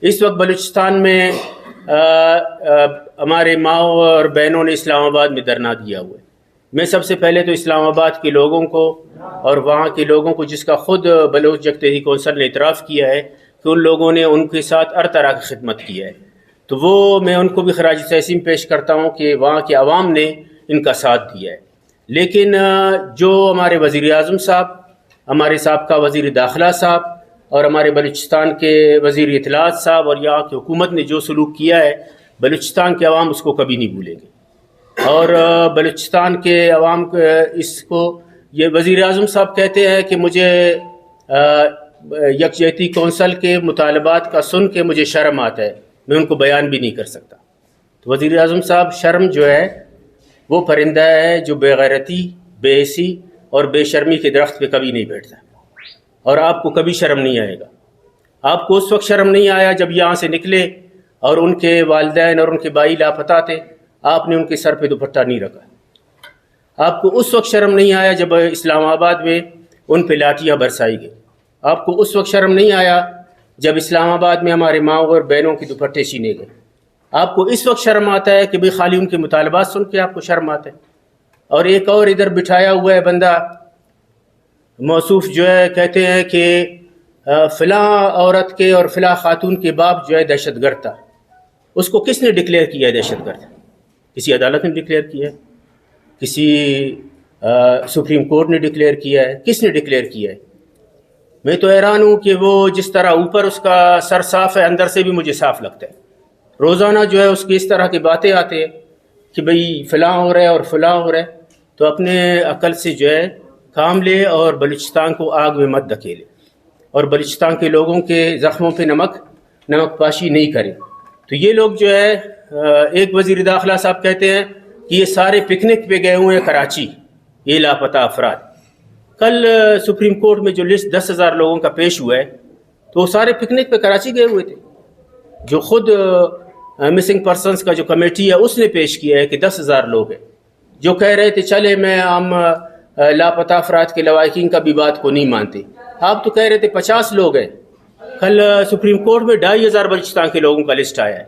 اس وقت بلوچستان میں ہمارے ماؤں اور بہنوں نے اسلام آباد میں دھرنا دیا ہوا ہے۔ میں سب سے پہلے تو اسلام آباد کے لوگوں کو اور وہاں کے لوگوں کو، جس کا خود بلوچ جگتیری کونسل نے اعتراف کیا ہے کہ ان لوگوں نے ان کے ساتھ ہر طرح کی خدمت کی ہے، تو وہ میں ان کو بھی خراج تحسین پیش کرتا ہوں کہ وہاں کے عوام نے ان کا ساتھ دیا ہے۔ لیکن جو ہمارے وزیر اعظم صاحب، ہمارے سابقہ وزیر داخلہ صاحب اور ہمارے بلوچستان کے وزیر اطلاعات صاحب اور یہاں کی حکومت نے جو سلوک کیا ہے، بلوچستان کے عوام اس کو کبھی نہیں بھولیں گے۔ اور بلوچستان کے عوام اس کو، یہ وزیر اعظم صاحب کہتے ہیں کہ مجھے یکجہتی کونسل کے مطالبات کا سن کے مجھے شرم آتا ہے، میں ان کو بیان بھی نہیں کر سکتا۔ تو وزیر اعظم صاحب، شرم جو ہے وہ پرندہ ہے جو بے غیرتی، بے حسی اور بے شرمی کے درخت پہ کبھی نہیں بیٹھتا، اور آپ کو کبھی شرم نہیں آئے گا۔ آپ کو اس وقت شرم نہیں آیا جب یہاں سے نکلے اور ان کے والدین اور ان کے بھائی لاپتہ تھے، آپ نے ان کے سر پہ دوپٹہ نہیں رکھا۔ آپ کو اس وقت شرم نہیں آیا جب اسلام آباد میں ان پہ لاٹیاں برسائی گئی۔ آپ کو اس وقت شرم نہیں آیا جب اسلام آباد میں ہمارے ماؤں اور بہنوں کے دوپٹے چھینے گئے۔ آپ کو اس وقت شرم آتا ہے کہ بھئی خالی ان کے مطالبات سن کے آپ کو شرم آتا ہے، اور ایک اور ادھر بٹھایا ہوا ہے بندہ موصوف جو ہے، کہتے ہیں کہ فلاں عورت کے اور فلاں خاتون کے باپ جو ہے دہشت گرد تھا۔ اس کو کس نے ڈکلیئر کیا ہے دہشت گرد؟ کسی عدالت نے ڈکلیئر کیا ہے؟ کسی سپریم کورٹ نے ڈکلیئر کیا ہے؟ کس نے ڈکلیئر کیا ہے؟ میں تو حیران ہوں کہ وہ جس طرح اوپر اس کا سر صاف ہے، اندر سے بھی مجھے صاف لگتا ہے۔ روزانہ جو ہے اس کی اس طرح کی باتیں آتے ہیں کہ بھئی فلاں ہو رہا ہے اور فلاں ہو رہا ہے، تو اپنے عقل سے جو ہے کام لے اور بلوچستان کو آگ میں مت دھکیلے، اور بلوچستان کے لوگوں کے زخموں پہ نمک پاشی نہیں کرے۔ تو یہ لوگ جو ہے، ایک وزیر داخلہ صاحب کہتے ہیں کہ یہ سارے پکنک پہ گئے ہوئے ہیں کراچی، یہ لاپتہ افراد۔ کل سپریم کورٹ میں جو لسٹ 10,000 لوگوں کا پیش ہوا ہے، تو وہ سارے پکنک پہ کراچی گئے ہوئے تھے۔ جو خود مسنگ پرسنز کا جو کمیٹی ہے اس نے پیش کیا ہے کہ 10,000 لوگ ہیں، جو کہہ رہے تھے چلے میں ہم لاپتہ افراد کے لواحقین کا بھی بات کو نہیں مانتے۔ آپ تو کہہ رہے تھے 50 لوگ ہیں۔ کل سپریم کورٹ میں 2,500 بلوچستان کے لوگوں کا لسٹ آیا ہے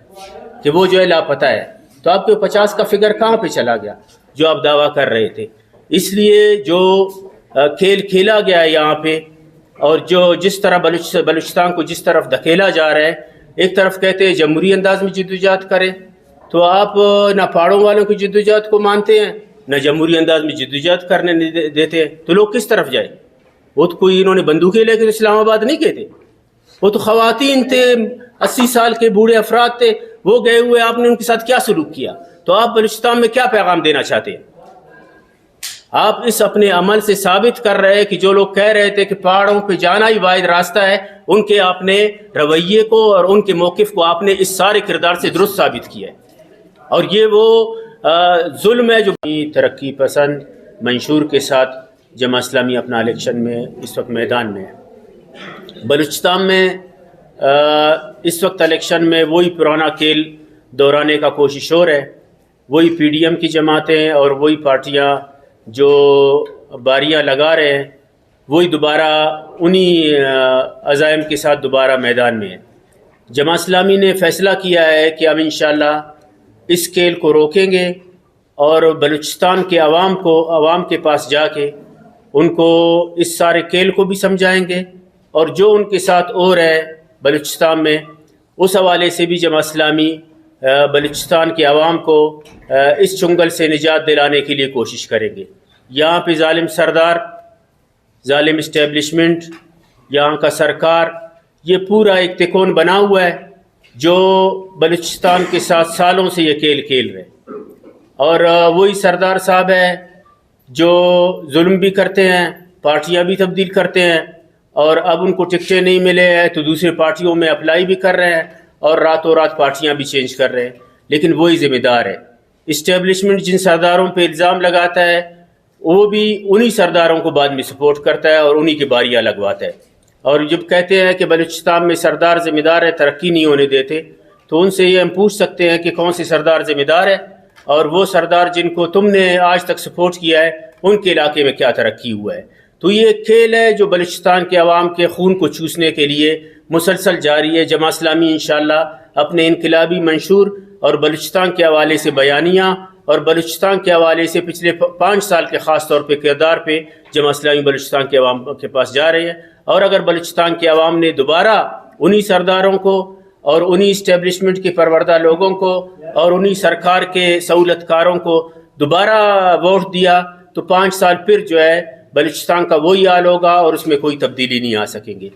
کہ وہ جو ہے لاپتہ ہے، تو آپ کے 50 کا فگر کہاں پہ چلا گیا جو آپ دعویٰ کر رہے تھے؟ اس لیے جو کھیل کھیلا گیا ہے یہاں پہ، اور جو جس طرح بلوچستان کو جس طرف دھکیلا جا رہا ہے، ایک طرف کہتے ہیں جمہوری انداز میں جدوجہد کریں، تو آپ نہ پہاڑوں والوں کی جدوجہد کو مانتے ہیں، نہ جمہوری انداز میں جدوجہد کرنے دیتے ہیں، تو لوگ کس طرف جائیں؟ وہ تو کوئی انہوں نے بندوقیں لے کے اسلام آباد نہیں گئے تھے، وہ تو خواتین تھے، 80 سال کے بوڑھے افراد تھے، وہ گئے ہوئے، آپ نے ان کے ساتھ کیا سلوک کیا؟ تو آپ بلوچستان میں کیا پیغام دینا چاہتے ہیں؟ آپ اس اپنے عمل سے ثابت کر رہے ہیں کہ جو لوگ کہہ رہے تھے کہ پہاڑوں پہ جانا ہی واحد راستہ ہے، ان کے آپ نے رویے کو اور ان کے موقف کو آپ نے اس سارے کردار سے درست ثابت کیا ہے۔ اور یہ وہ ظلم ہے جو ترقی پسند منشور کے ساتھ جماعت اسلامی اپنا الیکشن میں اس وقت میدان میں ہے۔ بلوچستان میں اس وقت الیکشن میں وہی پرانا کھیل دہرانے کا کوشش ہو رہا ہے، وہی پی ڈی ایم کی جماعتیں اور وہی پارٹیاں جو باریاں لگا رہے ہیں، وہی دوبارہ انہی عزائم کے ساتھ دوبارہ میدان میں ہے۔ جماعت اسلامی نے فیصلہ کیا ہے کہ ہم انشاءاللہ اس کھیل کو روکیں گے اور بلوچستان کے عوام کے پاس جا کے ان کو اس سارے کھیل کو بھی سمجھائیں گے، اور جو ان کے ساتھ ہو رہا ہے بلوچستان میں، اس حوالے سے بھی جماعت اسلامی بلوچستان کے عوام کو اس چنگل سے نجات دلانے کے لیے کوشش کریں گے۔ یہاں پہ ظالم سردار، ظالم اسٹیبلشمنٹ، یہاں کا سرکار، یہ پورا ایک تکون بنا ہوا ہے جو بلوچستان کے ساتھ سالوں سے یہ کھیل کھیل رہے، اور وہی سردار صاحب ہے جو ظلم بھی کرتے ہیں، پارٹیاں بھی تبدیل کرتے ہیں، اور اب ان کو ٹکٹیں نہیں ملے ہیں تو دوسری پارٹیوں میں اپلائی بھی کر رہے ہیں، اور راتوں رات پارٹیاں بھی چینج کر رہے ہیں، لیکن وہی ذمہ دار ہے۔ اسٹیبلشمنٹ جن سرداروں پہ الزام لگاتا ہے، وہ بھی انہی سرداروں کو بعد میں سپورٹ کرتا ہے اور انہی کی باریاں لگواتا ہے۔ اور جب کہتے ہیں کہ بلوچستان میں سردار ذمہ دار ہے، ترقی نہیں ہونے دیتے، تو ان سے یہ ہم پوچھ سکتے ہیں کہ کون سے سردار ذمہ دار ہے، اور وہ سردار جن کو تم نے آج تک سپورٹ کیا ہے ان کے علاقے میں کیا ترقی ہوا ہے۔ تو یہ ایک کھیل ہے جو بلوچستان کے عوام کے خون کو چوسنے کے لیے مسلسل جاری ہے. جماعت اسلامی انشاءاللہ اپنے انقلابی منشور اور بلوچستان کے حوالے سے بیانیہ اور بلوچستان کے حوالے سے پچھلے 5 سال کے خاص طور پہ کردار پہ جماعت اسلامی بلوچستان کے عوام کے پاس جا رہے ہیں. اور اگر بلوچستان کے عوام نے دوبارہ انہی سرداروں کو اور انہی اسٹیبلشمنٹ کے پروردہ لوگوں کو اور انہی سرکار کے سہولت کاروں کو دوبارہ ووٹ دیا تو 5 سال پھر جو ہے بلوچستان کا وہی حال ہوگا اور اس میں کوئی تبدیلی نہیں آ سکیں گے.